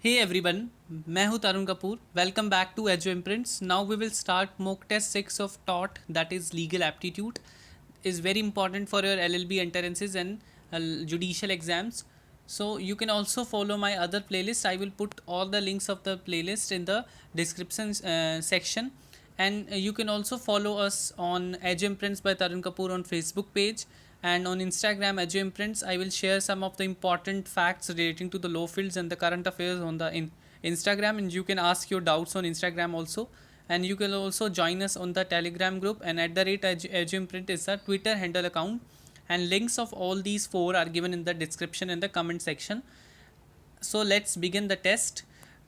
Hey everyone, मैं हूँ Tarun Kapoor. Welcome back to Edge Imprints. Now we will start mock test 6 of TOT, that is legal aptitude. Is very important for your LLB entrances and judicial exams. So you can also follow my other playlist. I will put all the links of the playlist in the description section. And you can also follow us on Edge Imprints by Tarun Kapoor on Facebook page, and on Instagram Edge Imprints. I will share some of the important facts relating to the law fields and the current affairs on the Instagram, and you can ask your doubts on Instagram also. And you can also join us on the Telegram group, and at the rate Edge Imprint is the Twitter handle account, and links of all these four are given in the description and the comment section. So let's begin the test.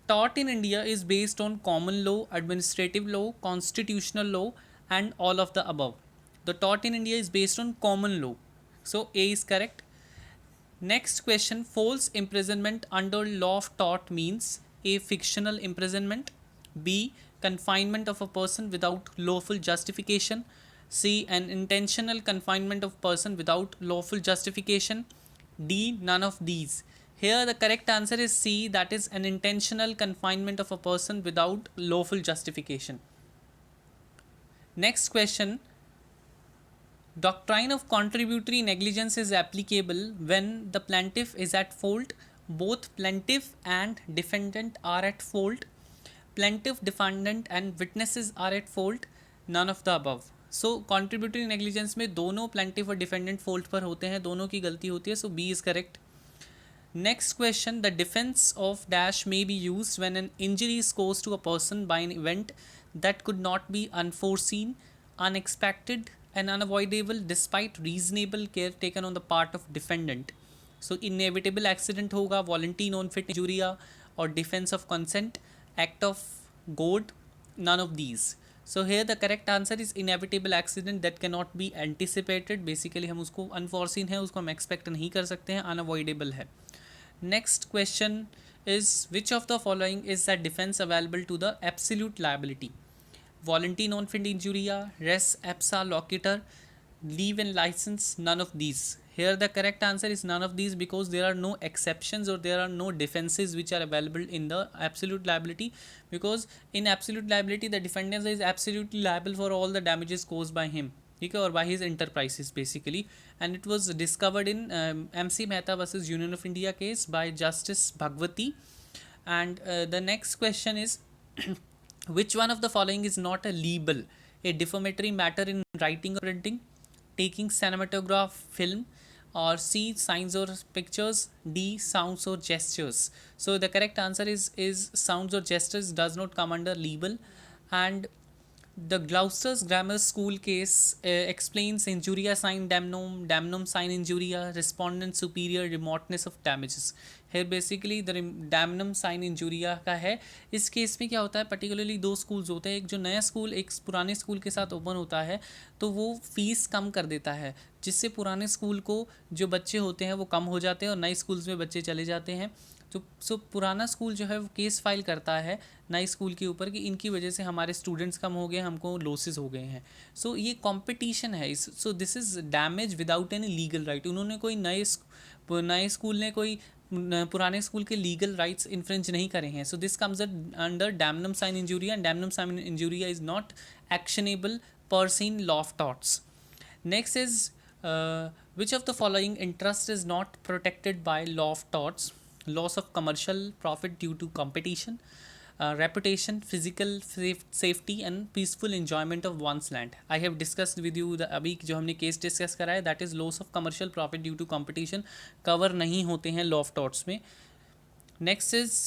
Tort in India is based on common law, administrative law, constitutional law, and all of the above. The tort in India is based on common law. So A is correct. Next question. False imprisonment under law of tort means A. Fictional imprisonment, B. Confinement of a person without lawful justification, C. An intentional confinement of person without lawful justification, D. None of these. Here the correct answer is C, that is an intentional confinement of a person without lawful justification. Next question. Doctrine of contributory negligence is applicable when the plaintiff is at fault, both plaintiff and defendant are at fault, plaintiff, defendant and witnesses are at fault, none of the above. So contributory negligence में दोनों plaintiff और defendant fault पर होते हैं, दोनों की गलती होती है. So B is correct. Next question. The defense of dash may be used when an injury is caused to a person by an event that could not be unforeseen, unexpected, and unavoidable despite reasonable care taken on the part of defendant. So inevitable accident होगा, voluntary non-fit injury or defense of consent, act of God, none of these. So here the correct answer is inevitable accident that cannot be anticipated. Basically हम उसको unforeseen है, उसको हम expect नहीं कर सकते हैं, unavoidable है. Next question is, which of the following is the defense available to the absolute liability? Voluntary non-fit injuria, res ipsa loquitur, leave and license, none of these. Here the correct answer is none of these, because there are no exceptions or there are no defenses which are available in the absolute liability, because in absolute liability the defendant is absolutely liable for all the damages caused by him, ठीक है, और by his enterprises basically. And it was discovered in MC Mehta versus Union of India case by Justice Bhagwati. And the next question is which one of the following is not a libel? A defamatory matter in writing or printing, taking cinematograph film, or C. Signs or pictures, D. Sounds or gestures. So the correct answer is sounds or gestures does not come under libel. And the Gloucester's Grammar School case explains injuria sine damnum, damnum sine injuria, respondent superior remoteness of damages. है basically the damnum sine injuria का है. इस case में क्या होता है, particularly दो schools होते हैं. एक जो नया स्कूल एक पुराने स्कूल के साथ ओपन होता है तो वो फीस कम कर देता है, जिससे पुराने स्कूल को जो बच्चे होते हैं वो कम हो जाते हैं और नए स्कूल्स में बच्चे चले जाते हैं. तो सो पुराना स्कूल जो है वो केस फाइल करता है नई स्कूल के ऊपर कि इनकी वजह से हमारे स्टूडेंट्स कम हो गए, हमको लॉसेस हो गए हैं. सो ये कंपटीशन है. So this is damage without any legal right. उन्होंने कोई नए स्कूल ने कोई पुराने स्कूल के लीगल राइट्स इन्फ्रिंज नहीं करे हैं. So this comes under damnum sine injuria, and damnum sine injuria is not actionable person law of torts. Next is which of the following interest is not protected by law of torts? Loss of commercial profit due to competition, reputation, physical safety and peaceful enjoyment of one's land. I have discussed with you the अभी जो हमने case discuss करा है, that is loss of commercial profit due to competition cover नहीं होते हैं law of torts में. Next is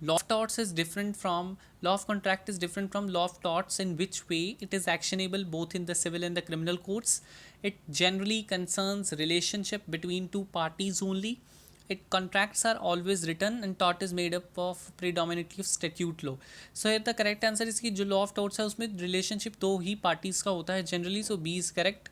law of torts is different from law of contract is different from law of torts in which way it is actionable both in the civil and the criminal courts. It generally concerns relationship between two parties only. It contracts are always written and tort is made up of predominantly of statute law. So here the correct answer is कि जो law of torts है उसमें relationship दो ही parties का होता है generally. So B is correct.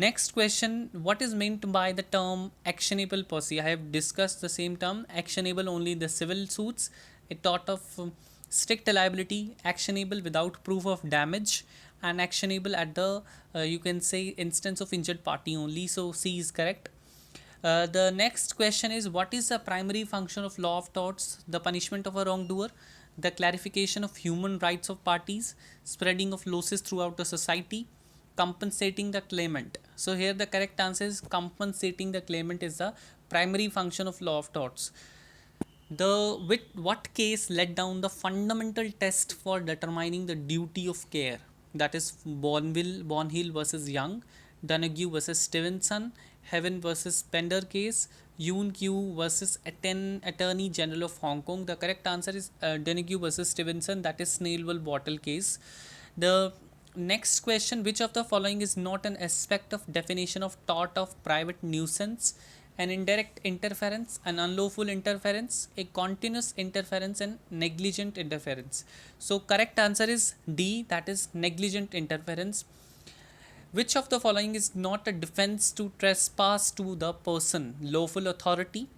Next question, what is meant by the term actionable posse? I have discussed the same term, actionable only in the civil suits. A tort of strict liability, actionable without proof of damage, and actionable at the you can say instance of injured party only. So C is correct. The next question is, what is the primary function of law of torts? The punishment of a wrongdoer, the clarification of human rights of parties, spreading of losses throughout the society, compensating the claimant. So here the correct answer is compensating the claimant is the primary function of law of torts. The with what case let down the fundamental test for determining the duty of care? That is Bonhill versus Young, Donoghue versus Stevenson, Heaven versus Pender case, Yoon Kyu versus Attorney General of Hong Kong. The correct answer is Donoghue versus Stevenson. That is Snailwell Bottle case. The next question: which of the following is not an aspect of definition of tort of private nuisance? An indirect interference, an unlawful interference, a continuous interference, and negligent interference. So correct answer is D, that is negligent interference. Which of the following is not a defense to trespass to the person? Lawful authority,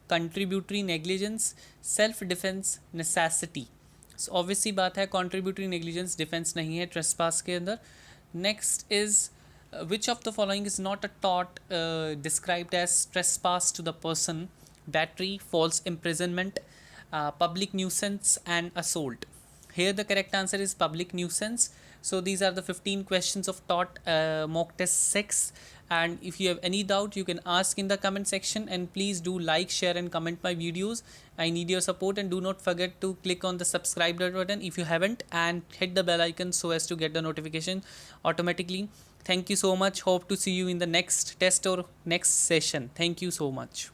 contributory negligence, self defense, necessity. So obviously बात है contributory negligence defense नहीं है trespass के अंदर. Next is which of the following is not a tort described as trespass to the person? Battery, false imprisonment, public nuisance, and assault. Here the correct answer is public nuisance. So these are the 15 questions of tort mock test 6, and if you have any doubt you can ask in the comment section, and please do like, share and comment my videos. I need your support, and do not forget to click on the subscribe button if you haven't, and hit the bell icon so as to get the notification automatically. Thank you so much. Hope to see you in the next test or next session. Thank you so much.